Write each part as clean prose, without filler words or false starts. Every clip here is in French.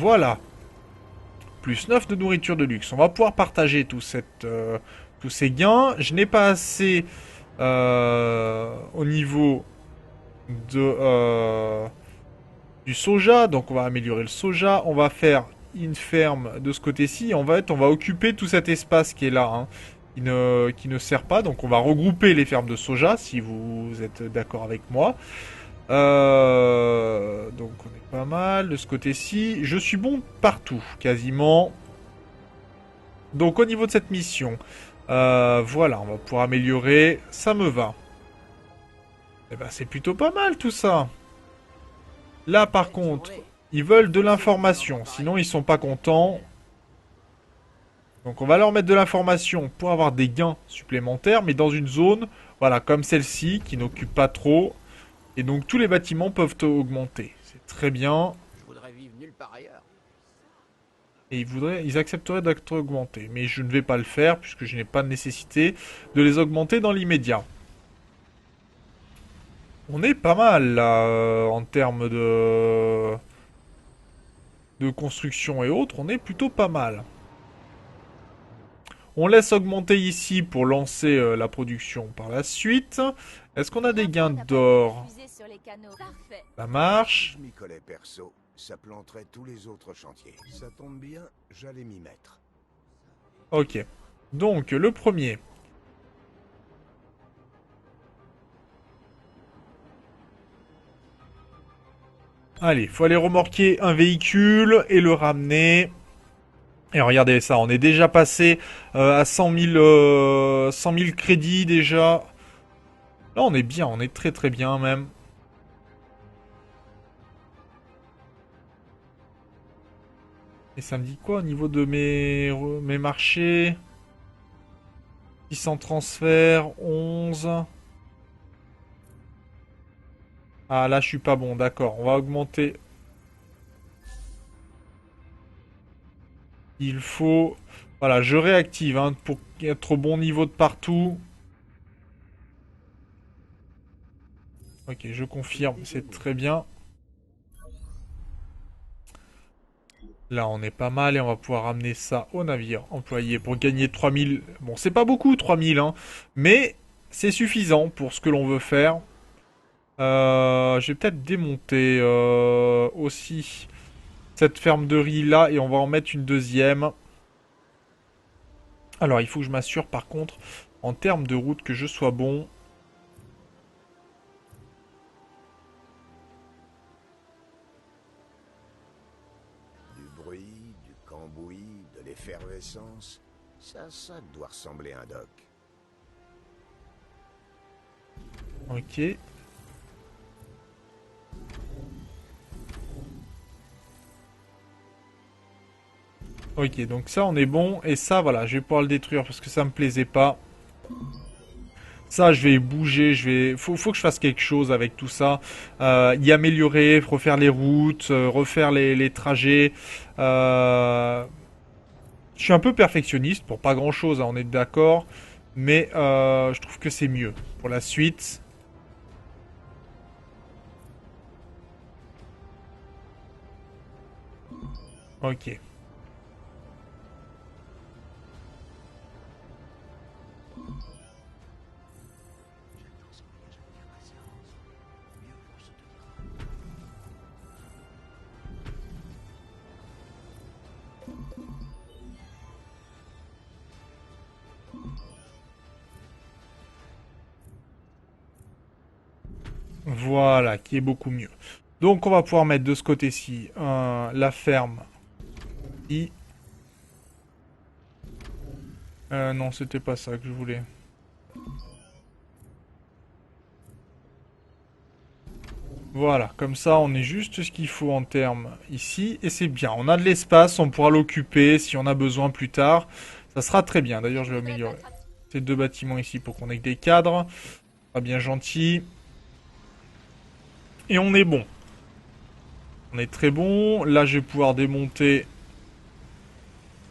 Voilà. Plus 9 de nourriture de luxe. On va pouvoir partager tous ces gains. Je n'ai pas assez au niveau de du soja. Donc on va améliorer le soja. On va faire une ferme de ce côté-ci. En fait, on va occuper tout cet espace qui est là. Hein, qui ne sert pas. Donc on va regrouper les fermes de soja, si vous êtes d'accord avec moi. Donc on est pas mal de ce côté-ci. Je suis bon partout, quasiment. Donc au niveau de cette mission, voilà, on va pouvoir améliorer. Ça me va. Eh ben c'est plutôt pas mal tout ça. Là par contre, ils veulent de l'information. Sinon ils sont pas contents. Donc on va leur mettre de l'information pour avoir des gains supplémentaires. Mais dans une zone, voilà, comme celle-ci, qui n'occupe pas trop. Et donc tous les bâtiments peuvent augmenter. C'est très bien. Je voudrais vivre nulle part ailleurs. Et ils accepteraient d'être augmentés. Mais je ne vais pas le faire puisque je n'ai pas de nécessité de les augmenter dans l'immédiat. On est pas mal là en termes de construction et autres. On est plutôt pas mal. On laisse augmenter ici pour lancer la production par la suite. Est-ce qu'on a des gains d'or? Ça marche. Je m'y collais perso, ça planterait tous les autres chantiers. Ça tombe bien, j'allais m'y mettre. Ok. Donc, le premier. Allez, faut aller remorquer un véhicule et le ramener. Et regardez ça, on est déjà passé à 100 000 crédits déjà. Là, on est bien, on est très très bien même. Et ça me dit quoi au niveau de mes marchés? 600 transferts, 11. Ah là, je suis pas bon, d'accord. On va augmenter. Il faut... Voilà, je réactive hein, pour être au bon niveau de partout. Ok, je confirme, c'est très bien. Là, on est pas mal et on va pouvoir ramener ça au navire employé pour gagner 3000. Bon, c'est pas beaucoup, 3000, hein, mais c'est suffisant pour ce que l'on veut faire. Je vais peut-être démonter aussi cette ferme de riz là et on va en mettre une deuxième. Alors, il faut que je m'assure par contre, en termes de route, que je sois bon. Du bruit, du cambouis, de l'effervescence, ça doit ressembler à un dock. Ok. Ok, donc ça on est bon. Et ça, voilà, je vais pouvoir le détruire parce que ça me plaisait pas. Ça, je vais bouger, faut que je fasse quelque chose avec tout ça. Y améliorer, refaire les routes, refaire les trajets. Je suis un peu perfectionniste pour pas grand chose, hein, on est d'accord. Mais je trouve que c'est mieux. Pour la suite. Ok. Voilà, qui est beaucoup mieux. Donc on va pouvoir mettre de ce côté-ci la ferme. I. Non, c'était pas ça que je voulais. Voilà, comme ça on est juste ce qu'il faut en termes ici, et c'est bien. On a de l'espace, on pourra l'occuper si on a besoin plus tard. Ça sera très bien, d'ailleurs je vais améliorer ces deux bâtiments ici pour qu'on ait que des cadres. Pas bien gentil. Et on est bon. On est très bon. Là je vais pouvoir démonter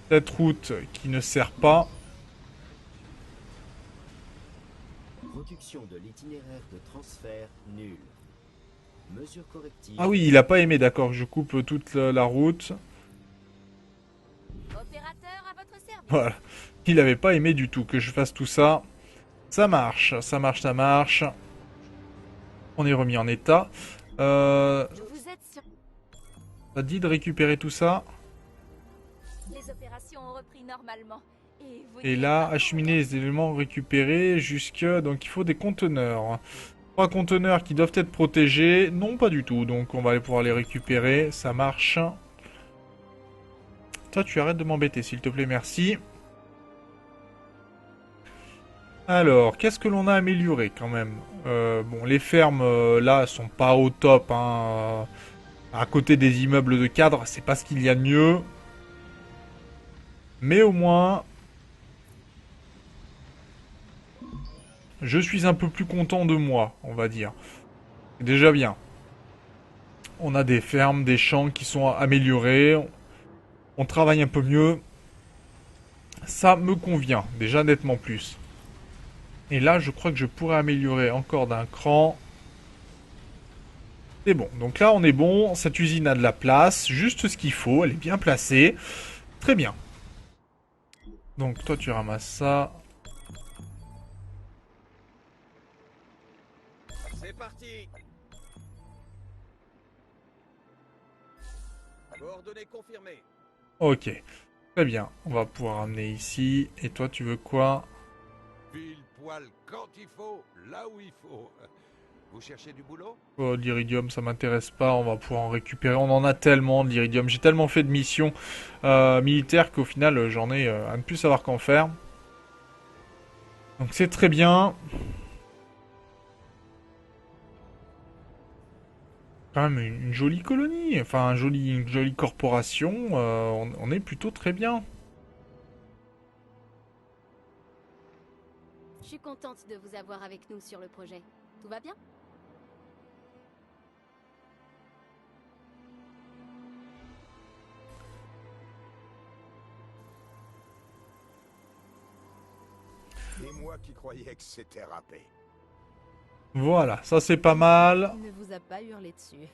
cette route qui ne sert pas. Production de l'itinéraire de transfert nul. Mesure corrective. Ah oui, il a pas aimé, d'accord, je coupe toute la route. Voilà. Il n'avait pas aimé du tout que je fasse tout ça. Ça marche, ça marche, ça marche. On est remis en état. Vous êtes sur... Ça dit de récupérer tout ça. Les opérations ont repris normalement. Et là, acheminer les éléments récupérés jusque... Donc il faut des conteneurs. 3 conteneurs qui doivent être protégés. Non, pas du tout. Donc on va aller pouvoir les récupérer. Ça marche. Toi, tu arrêtes de m'embêter, s'il te plaît, merci. Alors, qu'est-ce que l'on a amélioré quand même? Bon, les fermes, là, sont pas au top. Hein. À côté des immeubles de cadre, c'est pas ce qu'il y a de mieux. Mais au moins... je suis un peu plus content de moi, on va dire. C'est déjà bien. On a des fermes, des champs qui sont améliorés. On travaille un peu mieux. Ça me convient, déjà nettement plus. Et là, je crois que je pourrais améliorer encore d'un cran. C'est bon. Donc là, on est bon. Cette usine a de la place. Juste ce qu'il faut. Elle est bien placée. Très bien. Donc toi, tu ramasses ça. C'est parti. Coordonnées confirmées. Ok. Très bien. On va pouvoir amener ici. Et toi, tu veux quoi? Pile poil quand il faut, là où il faut. Vous cherchez du boulot? Oh, l'iridium, ça m'intéresse pas. On va pouvoir en récupérer. On en a tellement de l'iridium. J'ai tellement fait de missions militaires qu'au final, j'en ai à ne plus savoir qu'en faire. Donc c'est très bien. Quand même une jolie colonie. Enfin, une jolie corporation. On est plutôt très bien. Je suis contente de vous avoir avec nous sur le projet. Tout va bien? Et moi qui croyais que c'était râpé. Voilà, ça c'est pas mal. Il ne vous a pas hurlé dessus.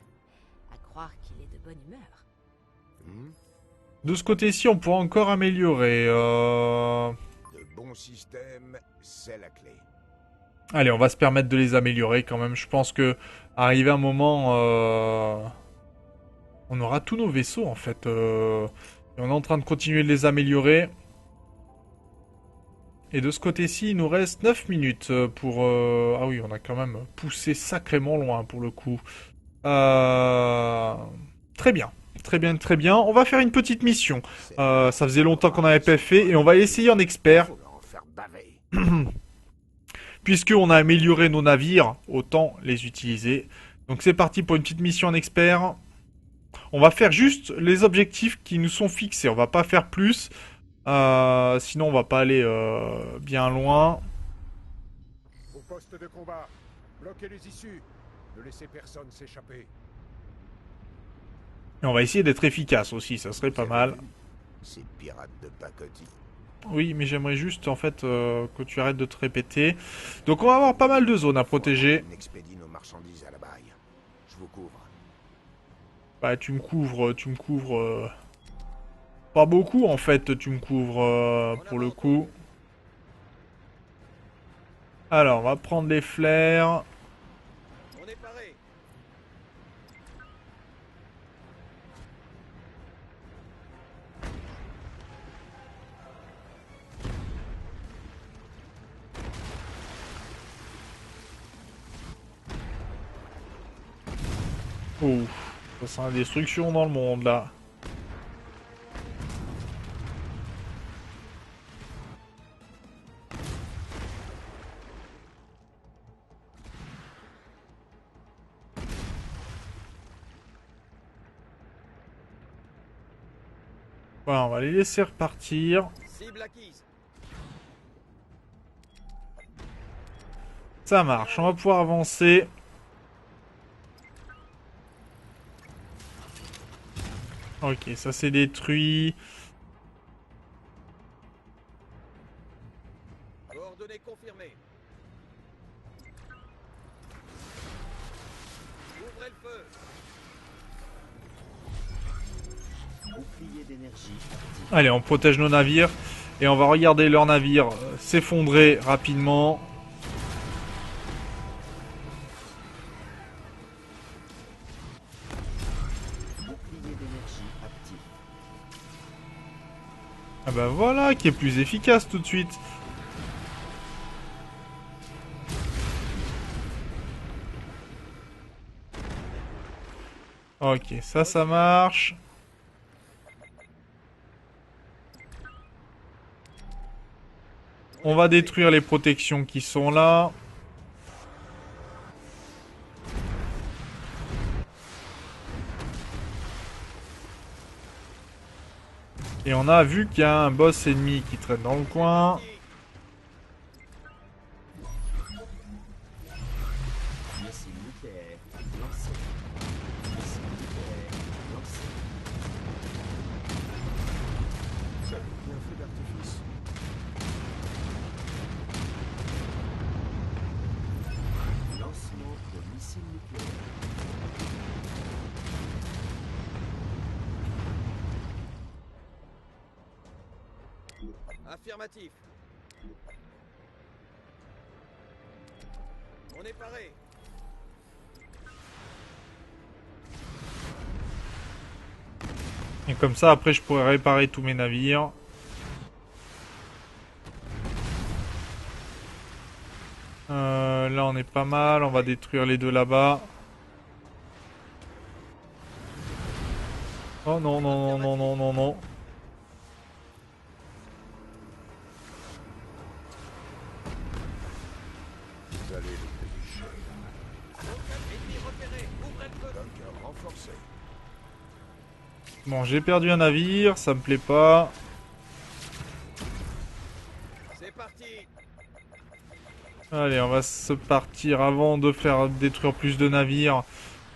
À croire qu'il est de bonne humeur. De ce côté-ci, on pourra encore améliorer. De bons systèmes, c'est la clé. Allez, on va se permettre de les améliorer quand même. Je pense que arrivé un moment, on aura tous nos vaisseaux en fait. Et on est en train de continuer de les améliorer. Et de ce côté-ci, il nous reste 9 minutes pour... Ah oui, on a quand même poussé sacrément loin pour le coup. Très bien. Très bien, très bien. On va faire une petite mission. Ça faisait longtemps qu'on n'avait pas fait. Et on va essayer en expert. Faut leur en faire baver. Puisqu'on a amélioré nos navires, autant les utiliser. Donc c'est parti pour une petite mission en expert. On va faire juste les objectifs qui nous sont fixés. On va pas faire plus. Sinon on va pas aller bien loin. Au poste de combat, bloquez les issues. Ne laissez personne s'échapper. Et on va essayer d'être efficace aussi, ça serait pas mal. Ces pirates de pacotille. Oui, mais j'aimerais juste en fait que tu arrêtes de te répéter. Donc on va avoir pas mal de zones à protéger. On expédie nos marchandises à la baille. Je vous couvre. Bah tu me couvres... Pas beaucoup en fait, tu me couvres pour le coup. Alors, on va prendre les flares. On est paré. Ouf, ça sent la destruction dans le monde là. Voilà, on va les laisser repartir. Cible acquise. Ça marche, on va pouvoir avancer. Ok, ça c'est détruit. Coordonnées confirmées. Ouvrez le feu. Bouclier d'énergie actif. Allez, on protège nos navires. Et on va regarder leur navire s'effondrer rapidement. Bouclier d'énergie actif. Ah bah voilà, qui est plus efficace tout de suite. Ok, ça marche. On va détruire les protections qui sont là. Et on a vu qu'il y a un boss ennemi qui traîne dans le coin. Missile nucléaire lancé. Missile nucléaire lancé. Ça vaut bien un feu d'artifice. Lancement de missile nucléaire. Affirmatif. On est paré. Et comme ça, après, je pourrais réparer tous mes navires. Là, on est pas mal. On va détruire les deux là-bas. Oh non, non, non, non, non, non, non. Vous allez le payer cher. Ennemi repéré. Ouvrez le feu. Bunker renforcé. Bon, j'ai perdu un navire. Ça me plaît pas. C'est parti. Allez, on va se partir avant de faire détruire plus de navires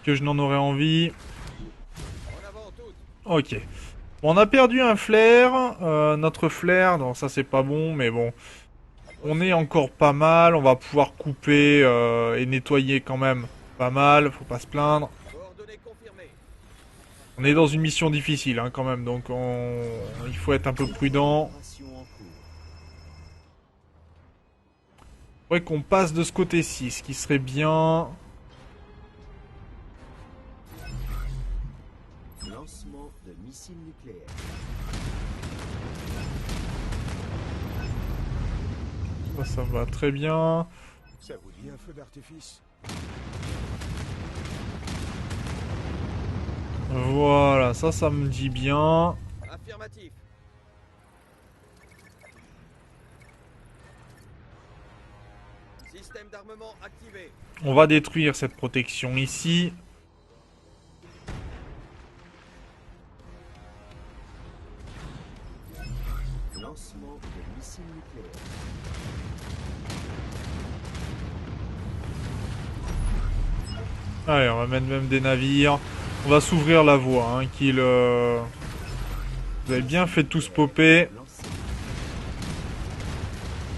que je n'en aurais envie. En avant toutes. Ok. Bon, on a perdu un flair. Notre flair, donc ça c'est pas bon, mais bon. On est encore pas mal. On va pouvoir couper et nettoyer quand même pas mal. Faut pas se plaindre. Coordonnées confirmées. On est dans une mission difficile hein, quand même, donc il faut être un peu prudent. Opération en cours. Faudrait qu'on passe de ce côté-ci, ce qui serait bien. Lancement de missile nucléaire. Ça me va très bien. Ça vous dit un feu d'artifice? Voilà, ça me dit bien. Affirmatif. Système d'armement activé. On va détruire cette protection ici. Lancement de missile nucléaire. Allez, on va mettre même des navires. On va s'ouvrir la voie, hein, Vous avez bien fait tous popper. Lancé.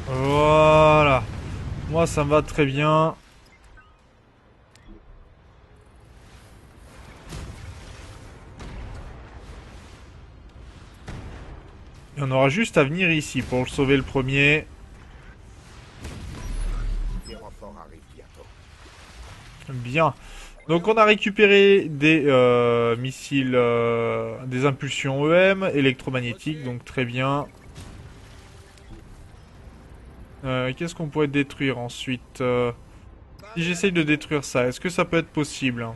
Voilà. Moi, ça me va très bien. Et on aura juste à venir ici pour sauver le premier. Les renforts arrivent bientôt. Bien. Donc on a récupéré des missiles, des impulsions EM électromagnétiques, donc très bien. Qu'est-ce qu'on pourrait détruire ensuite si j'essaye de détruire ça, est-ce que ça peut être possible?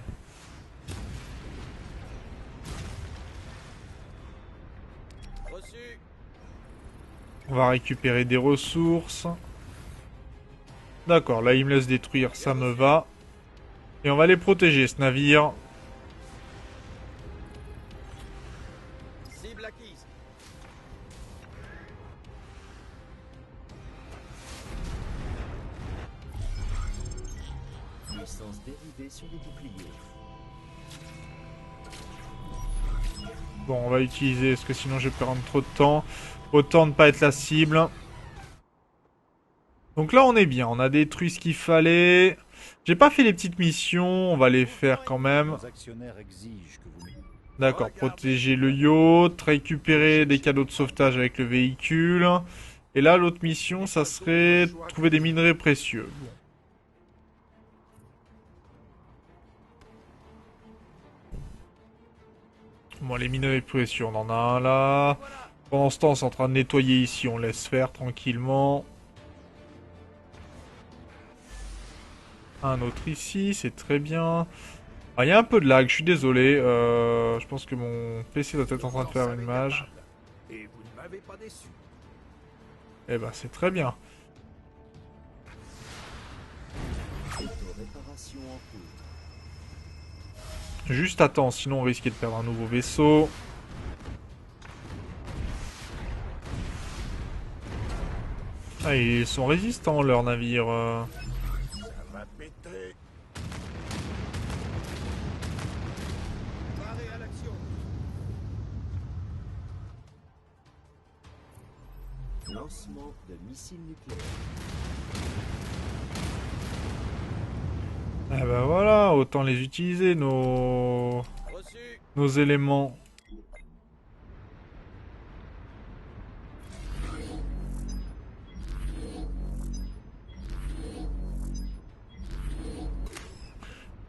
Reçu. On va récupérer des ressources. D'accord, là il me laisse détruire, ça me va. Et on va les protéger, ce navire. Cible acquise. Puissance dérivée sur les boucliers. Bon, on va utiliser, parce que sinon je vais perdre trop de temps. Autant ne pas être la cible. Donc là on est bien, on a détruit ce qu'il fallait. J'ai pas fait les petites missions, on va les faire quand même. Nos actionnaires exigent que vous... D'accord, protéger le yacht, récupérer des cadeaux de sauvetage avec le véhicule. Et là, l'autre mission, ça serait trouver des minerais précieux. Bon, les minerais précieux, on en a un là. Pendant ce temps, c'est en train de nettoyer ici, on laisse faire tranquillement. Un autre ici, c'est très bien. Ah, il y a un peu de lag, je suis désolé. Je pense que mon PC doit être en train de faire une image. Et vous ne m'avez pas déçu. Eh ben, c'est très bien. Auto-réparation en cours. Juste attends, sinon on risquait de perdre un nouveau vaisseau. Ah, ils sont résistants, leurs navires. Ça va péter. Paré à l'action. Lancement de missiles nucléaires. Ah bah voilà, autant les utiliser, Reçu. nos éléments.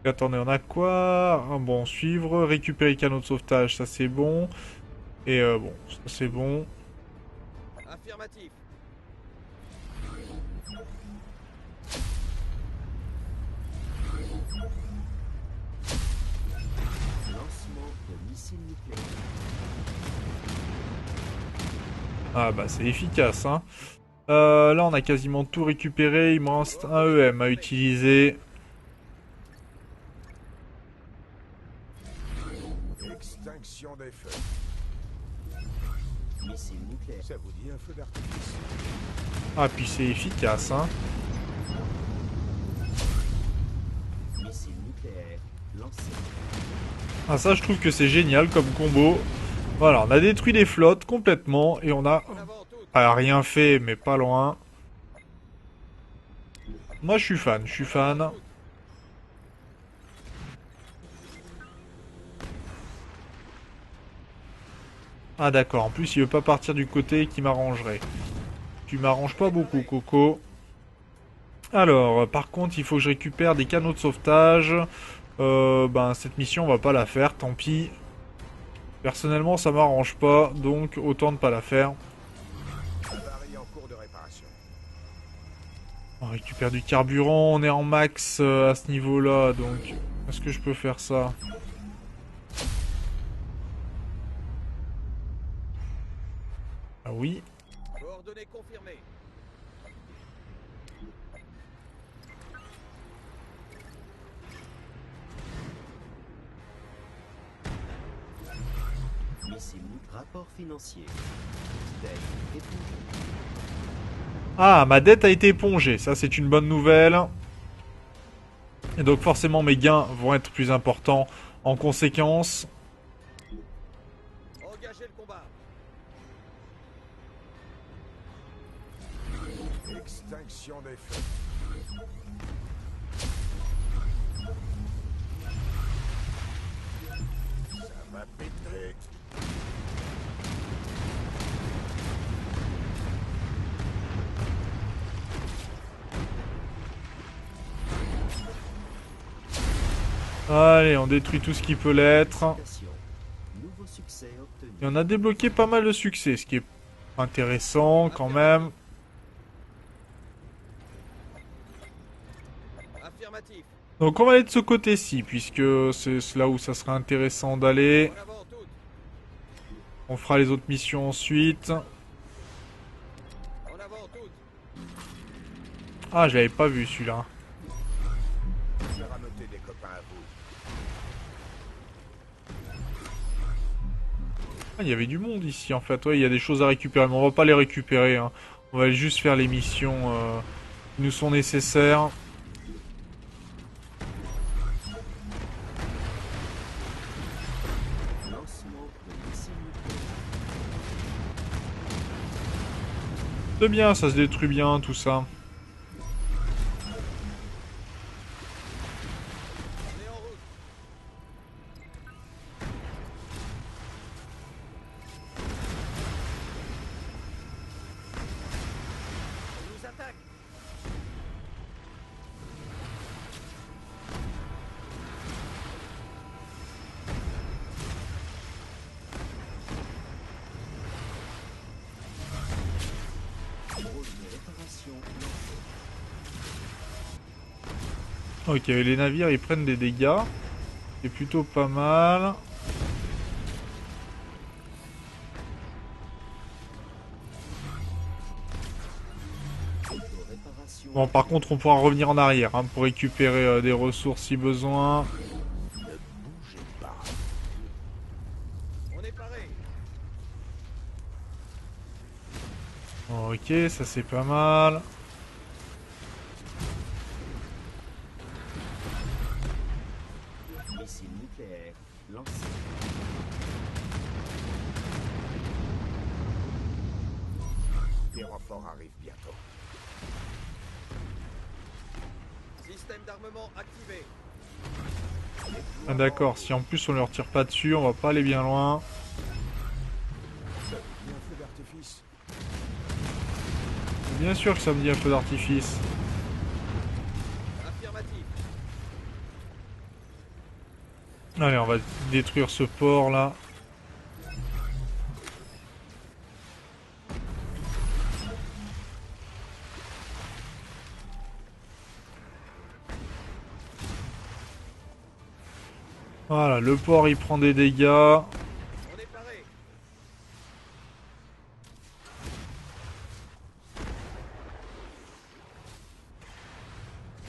Attendez, on a quoi? Ah, bon, suivre, récupérer canot de sauvetage, ça c'est bon. Et bon, ça c'est bon. Affirmatif. Lancement de missiles nucléaires. Ah bah c'est efficace, hein. Là on a quasiment tout récupéré, il me reste un EM à utiliser. Extinction des feux. Missiles nucléaires. Ça vous dit un feu d'artifice? Ah puis c'est efficace, hein. Missiles nucléaires. Lancés. Ah ça je trouve que c'est génial comme combo. Voilà, on a détruit des flottes complètement et on a En avant toutes. rien fait mais pas loin. Moi je suis fan, je suis fan. Ah d'accord, en plus il veut pas partir du côté qui m'arrangerait. Tu m'arranges pas beaucoup Coco. Alors, par contre il faut que je récupère des canaux de sauvetage. Ben cette mission on va pas la faire, tant pis. Personnellement ça m'arrange pas, donc autant ne pas la faire. Avarie en cours de réparation. On récupère du carburant, on est en max à ce niveau-là, donc est-ce que je peux faire ça? Ah oui. Coordonnées confirmées. Missiles nucléaires. Rapport financier. Dette épongée. Ah, ma dette a été épongée, ça c'est une bonne nouvelle. Et donc forcément mes gains vont être plus importants en conséquence. Engagez le combat. Extinction des feux. Ça va péter. Allez, on détruit tout ce qui peut l'être. Félicitations. Nouveau succès obtenu. Et on a débloqué pas mal de succès, ce qui est intéressant quand même. Affirmatif. Donc on va aller de ce côté-ci, puisque c'est là où ça serait intéressant d'aller. En avant toutes. On fera les autres missions ensuite. En avant toutes. Ah, je l'avais pas vu celui-là. Je vais ranoter des copains à vous. Ah, il y avait du monde ici en fait. Ouais, il y a des choses à récupérer, mais on va pas les récupérer, hein. On va juste faire les missions qui nous sont nécessaires. Lancement de missiles nucléaires. C'est bien, ça se détruit bien, tout ça. On est en route. Ok, les navires ils prennent des dégâts. C'est plutôt pas mal. Auto-réparation. Bon, par contre, on pourra revenir en arrière hein, pour récupérer des ressources si besoin. Ne bougez pas. On est paré. Ok, ça c'est pas mal. Missile nucléaire lancé. Les renforts arrivent bientôt. Système d'armement activé. Ah, d'accord, si en plus on leur tire pas dessus, on va pas aller bien loin. Ça vous dit un feu d'artifice? Bien sûr que ça me dit un feu d'artifice. Affirmatif. Allez, on va détruire ce port là. Voilà, le port il prend des dégâts. On est paré.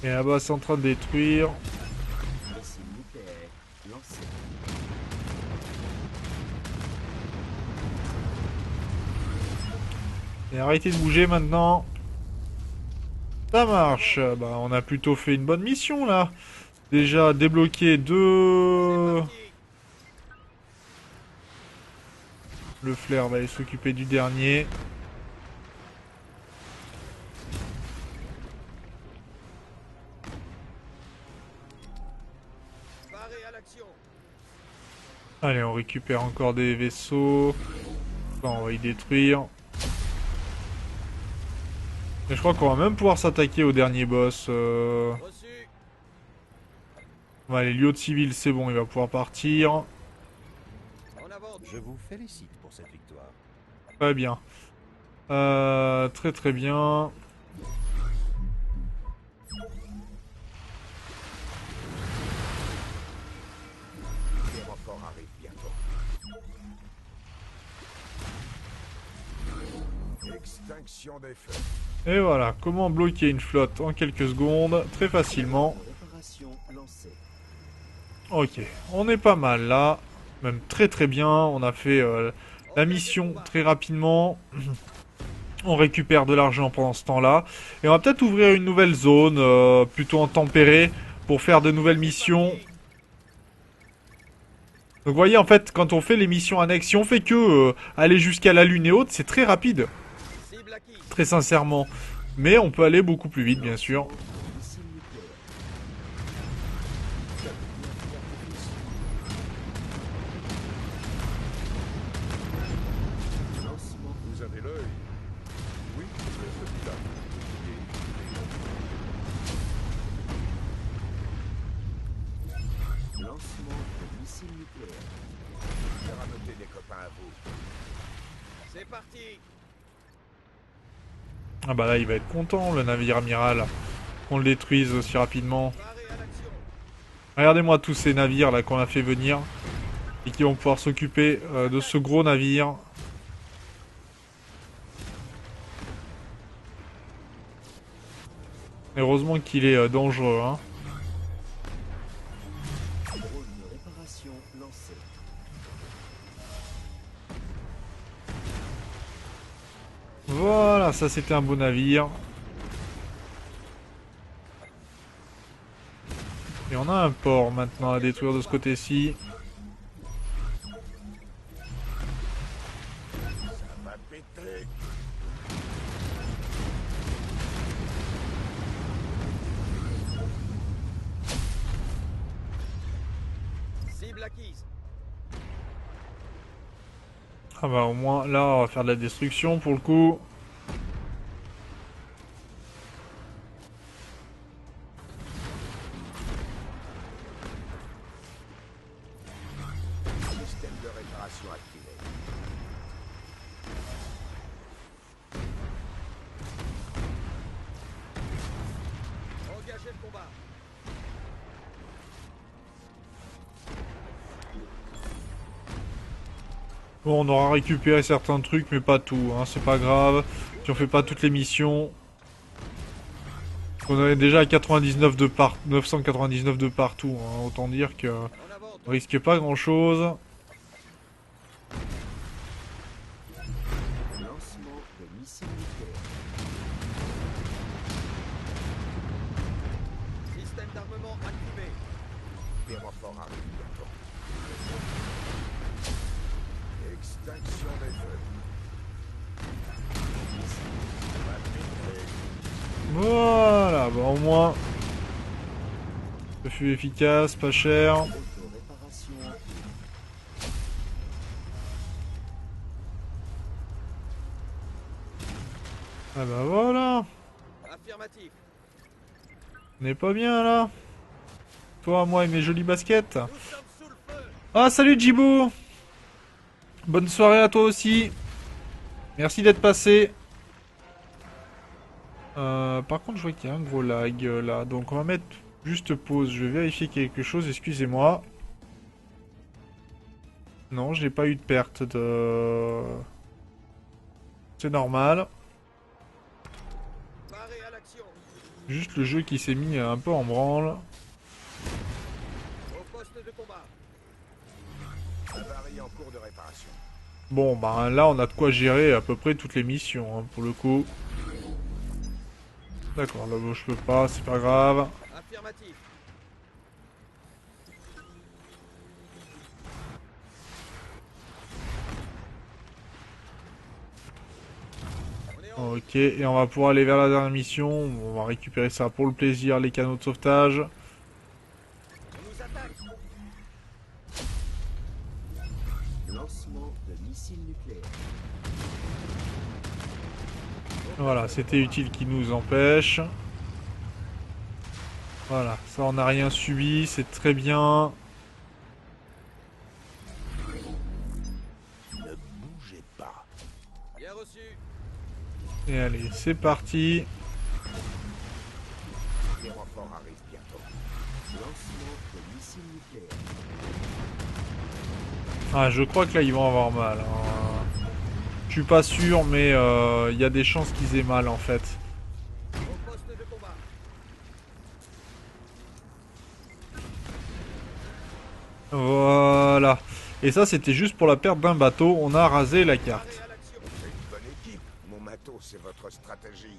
Et là-bas c'est en train de détruire. Missile nucléaire lancé. Et arrêtez de bouger maintenant. Ça marche. Bah, on a plutôt fait une bonne mission là. Déjà débloqué 2. Parti. Le flair va aller s'occuper du dernier. Paré à l'action. Allez, on récupère encore des vaisseaux. Enfin, on va y détruire. Et je crois qu'on va même pouvoir s'attaquer au dernier boss. Reçu. Ouais, les lieux civils, c'est bon, il va pouvoir partir. En avant. Je vous félicite pour cette victoire. Très bien. Très très bien. Les renforts arrivent bientôt. Extinction des feux. Et voilà, comment bloquer une flotte en quelques secondes, très facilement. Auto-réparation lancée. Ok, on est pas mal là, même très très bien, on a fait la mission très rapidement. On récupère de l'argent pendant ce temps-là. Et on va peut-être ouvrir une nouvelle zone, plutôt en tempéré, pour faire de nouvelles missions. Donc vous voyez en fait, quand on fait les missions annexes, si on fait que aller jusqu'à la lune et autres, c'est très rapide, Cible acquise. très sincèrement. Mais on peut aller beaucoup plus vite bien sûr. Missile nucléaire. Lancement. Vous avez l'œil? Oui, celui-là. Lancement de missile nucléaire. Faire à noter des copains à vous. C'est parti. Ah bah là il va être content le navire amiral, qu'on le détruise aussi rapidement. Paré à l'action. Regardez-moi tous ces navires là qu'on a fait venir et qui vont pouvoir s'occuper de ce gros navire. Heureusement qu'il est dangereux hein. Drone de réparation lancé. Voilà, ça c'était un beau navire. Et on a un port maintenant à détruire de ce côté-ci. Ça va péter. Cible acquise. Ah bah au moins là on va faire de la destruction pour le coup. Système de réparation activé. Engagez le combat. Bon, on aura récupéré certains trucs, mais pas tout, hein, c'est pas grave. Si on fait pas toutes les missions... On est déjà à 99 de 999 de partout, hein, autant dire que... En avant, On risque pas grand chose. Lancement de missiles nucléaires. système d'armement activé. Les renforts arrivent bientôt. Extinction des feux. Voilà, bah au moins... Ça fut efficace, pas cher. Auto-réparation en cours. Ah bah voilà. Affirmatif. On n'est pas bien là. Toi, moi et mes jolies baskets. Nous sommes sous le feu. Ah, salut Djibou. Bonne soirée à toi aussi. Merci d'être passé. Par contre, je vois qu'il y a un gros lag là. Donc on va mettre juste pause. Je vais vérifier quelque chose, excusez-moi. Non, j'ai pas eu de perte de... C'est normal. Paré à l'action. Juste le jeu qui s'est mis un peu en branle. Au poste de combat. Avarie en cours de réparation. Bon, bah là, on a de quoi gérer à peu près toutes les missions, hein, pour le coup. D'accord, là, je peux pas, c'est pas grave. Affirmatif. On est en Ok, et on va pouvoir aller vers la dernière mission. On va récupérer ça pour le plaisir, les canaux de sauvetage. on nous attaque. Lancement de missiles nucléaires. Voilà, c'était utile qui nous empêche. Voilà, ça on n'a rien subi, c'est très bien. Ne bougez pas. Bien reçu. Et allez, c'est parti. Les renforts arrivent bientôt. Lancement de missiles nucléaires. Ah, je crois que là ils vont avoir mal, hein. Je suis pas sûr, mais il y a des chances qu'ils aient mal en fait. Au poste de combat. Voilà. Et ça, c'était juste pour la perte d'un bateau. On a rasé la carte. Paré à l'action. C'est une bonne équipe. Mon matos, c'est votre stratégie.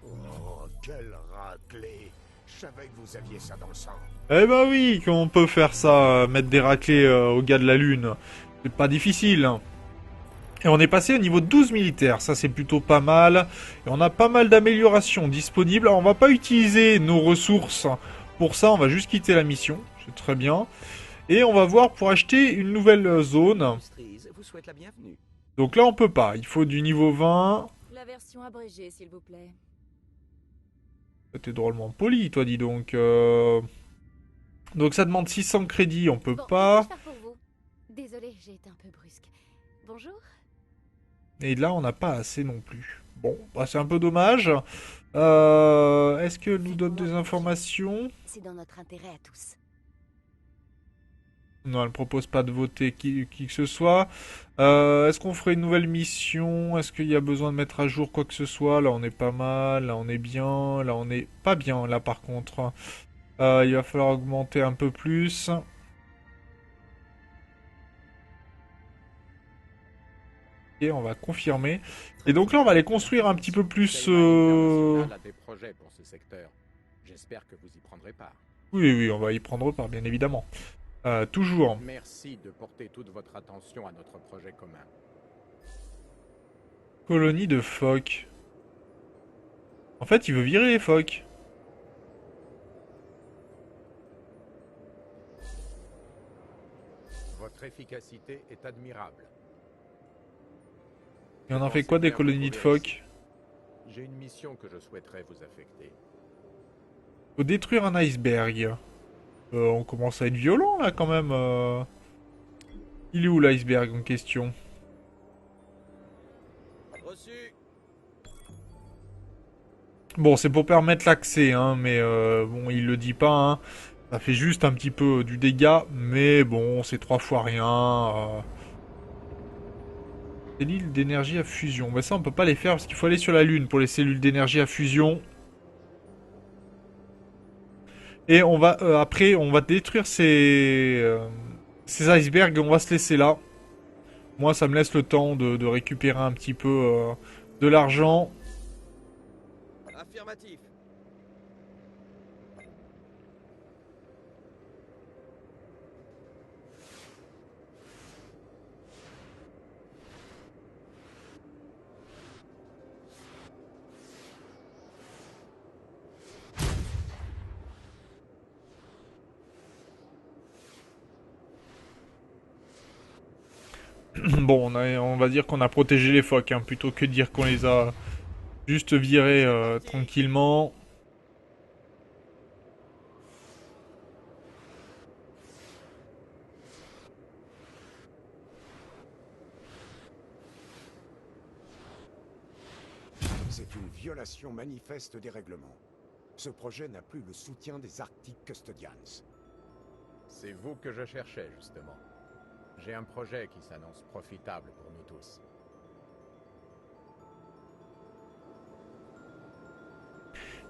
Oh, quelle raclée. Je savais que vous aviez ça dans le sang. Eh ben oui, qu'on peut faire ça, mettre des raclés aux gars de la Lune. C'est pas difficile. Et on est passé au niveau 12 militaire, ça c'est plutôt pas mal. Et on a pas mal d'améliorations disponibles. Alors on va pas utiliser nos ressources pour ça, on va juste quitter la mission. C'est très bien. Et on va voir pour acheter une nouvelle zone. Industries vous souhaite la bienvenue. Donc là on peut pas, il faut du niveau 20. La version abrégée, s'il vous plaît. T'es drôlement poli, toi, dis donc. Donc ça demande 600 crédits, on peut Bon, pas. que puis-je faire pour vous? Désolée, j'ai été un peu brusque. Bonjour. Et là, on n'a pas assez non plus. Bon, bah, c'est un peu dommage. Est-ce qu'elle nous donne des informations? C'est dans notre intérêt à tous. Non, elle propose pas de voter qui que ce soit. Est-ce qu'on ferait une nouvelle mission? Est-ce qu'il y a besoin de mettre à jour quoi que ce soit? Là, on est pas mal. Là, on est bien. Là, on est pas bien, là, par contre. Il va falloir augmenter un peu plus. Et on va confirmer. Et donc là, on va aller construire un petit peu plus... International a des projets pour ce secteur. J'espère que vous y prendrez part. Oui, oui, on va y prendre part, bien évidemment. Toujours. Merci de porter toute votre attention à notre projet commun. Colonie de phoques. En fait, il veut virer les phoques. Votre efficacité est admirable. Et on en fait quoi des colonies de phoques? J'ai une mission que je souhaiterais vous affecter. Faut détruire un iceberg. On commence à être violent, là, quand même. Il est où, l'iceberg en question? Reçu. Bon, c'est pour permettre l'accès, hein, mais bon, il le dit pas, hein. Ça fait juste un petit peu du dégât, mais bon, c'est 3 fois rien. C'est l'île d'énergie à fusion. Bah ça, on peut pas les faire parce qu'il faut aller sur la Lune pour les cellules d'énergie à fusion. Et on va après, on va détruire ces icebergs. On va se laisser là. Moi, ça me laisse le temps de récupérer un petit peu de l'argent. Affirmatif. Bon, on va dire qu'on a protégé les phoques, hein, plutôt que de dire qu'on les a juste virés tranquillement. C'est une violation manifeste des règlements. Ce projet n'a plus le soutien des Arctic Custodians. C'est vous que je cherchais, justement. J'ai un projet qui s'annonce profitable pour nous tous.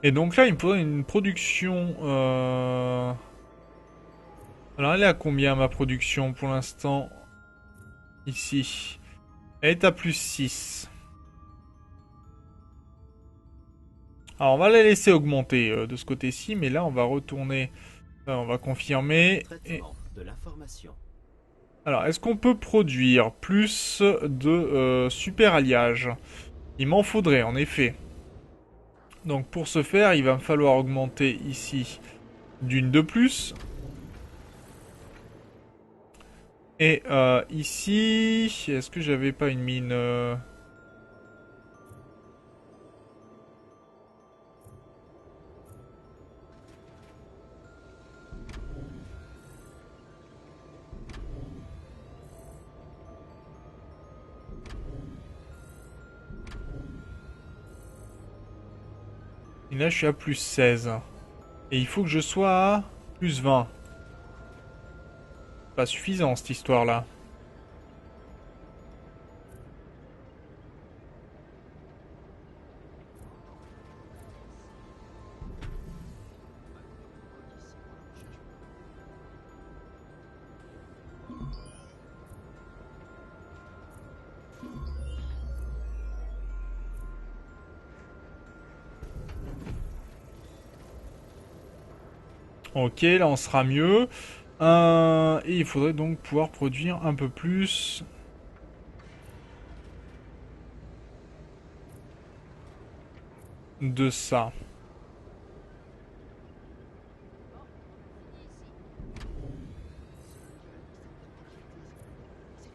Et donc là, il me faudrait une production... Alors, elle est à combien, ma production, pour l'instant? Ici. Elle est à plus 6. Alors, on va la laisser augmenter de ce côté-ci, mais là, on va retourner... on va confirmer. Traitement de l'information. Alors, est-ce qu'on peut produire plus de super alliage? Il m'en faudrait, en effet. Donc, pour ce faire, il va me falloir augmenter ici d'une de plus. Et ici, est-ce que j'avais pas une mine Et là, je suis à plus 16. Et il faut que je sois à plus 20. Pas suffisant, cette histoire-là. Ok, là, on sera mieux. Et il faudrait donc pouvoir produire un peu plus. De ça.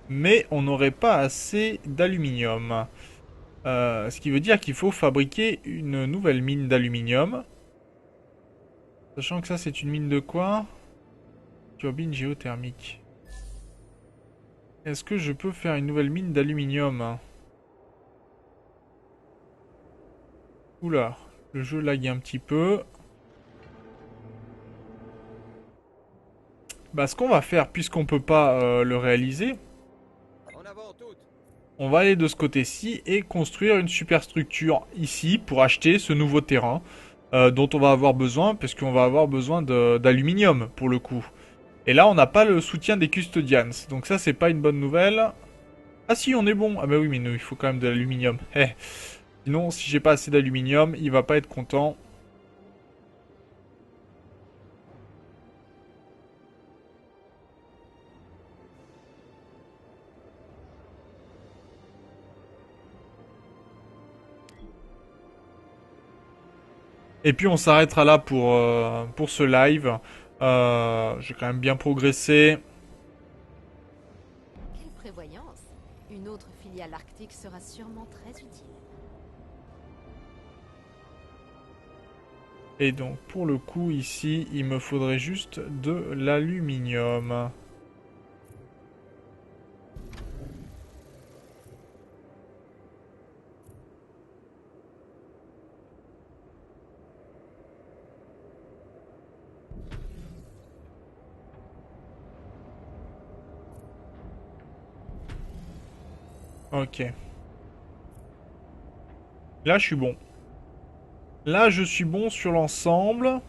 Mais on n'aurait pas assez d'aluminium. Ce qui veut dire qu'il faut fabriquer une nouvelle mine d'aluminium. Sachant que ça, c'est une mine de quoi? Turbine géothermique. Est-ce que je peux faire une nouvelle mine d'aluminium? Oula, le jeu lag un petit peu. Bah, ce qu'on va faire, puisqu'on peut pas le réaliser, En avant toutes. on va aller de ce côté-ci et construire une superstructure ici pour acheter ce nouveau terrain dont on va avoir besoin, parce qu'on va avoir besoin d'aluminium pour le coup. Et là, on n'a pas le soutien des custodians, donc ça, c'est pas une bonne nouvelle. Ah si, on est bon. Ah bah oui, mais nous, il faut quand même de l'aluminium. Eh. Sinon, si j'ai pas assez d'aluminium, il va pas être content. Et puis on s'arrêtera là pour ce live. J'ai quand même bien progressé. Quelle prévoyance! Une autre filiale arctique sera sûrement très utile. Et donc pour le coup ici, il me faudrait juste de l'aluminium. Ok. Là, je suis bon. Là, je suis bon sur l'ensemble.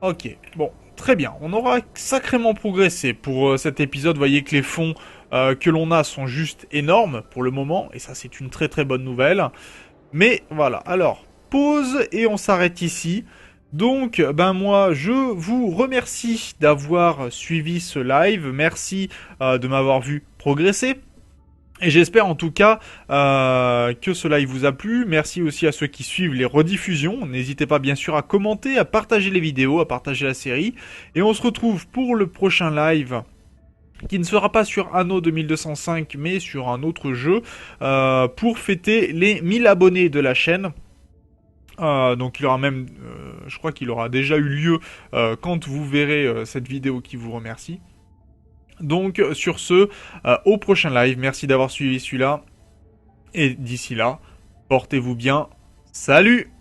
Ok, bon, très bien. On aura sacrément progressé pour cet épisode. Vous voyez que les fonds que l'on a sont juste énormes pour le moment. Et ça, c'est une très très bonne nouvelle. Mais voilà, alors, pause et on s'arrête ici. Donc, ben moi, je vous remercie d'avoir suivi ce live. Merci de m'avoir vu progresser. Et j'espère en tout cas que ce live vous a plu. Merci aussi à ceux qui suivent les rediffusions. N'hésitez pas bien sûr à commenter, à partager les vidéos, à partager la série. Et on se retrouve pour le prochain live qui ne sera pas sur Anno 2205 mais sur un autre jeu pour fêter les 1000 abonnés de la chaîne. Donc il y aura même, je crois qu'il aura déjà eu lieu quand vous verrez cette vidéo qui vous remercie. Donc sur ce, au prochain live, merci d'avoir suivi celui-là. Et d'ici là, portez-vous bien. Salut!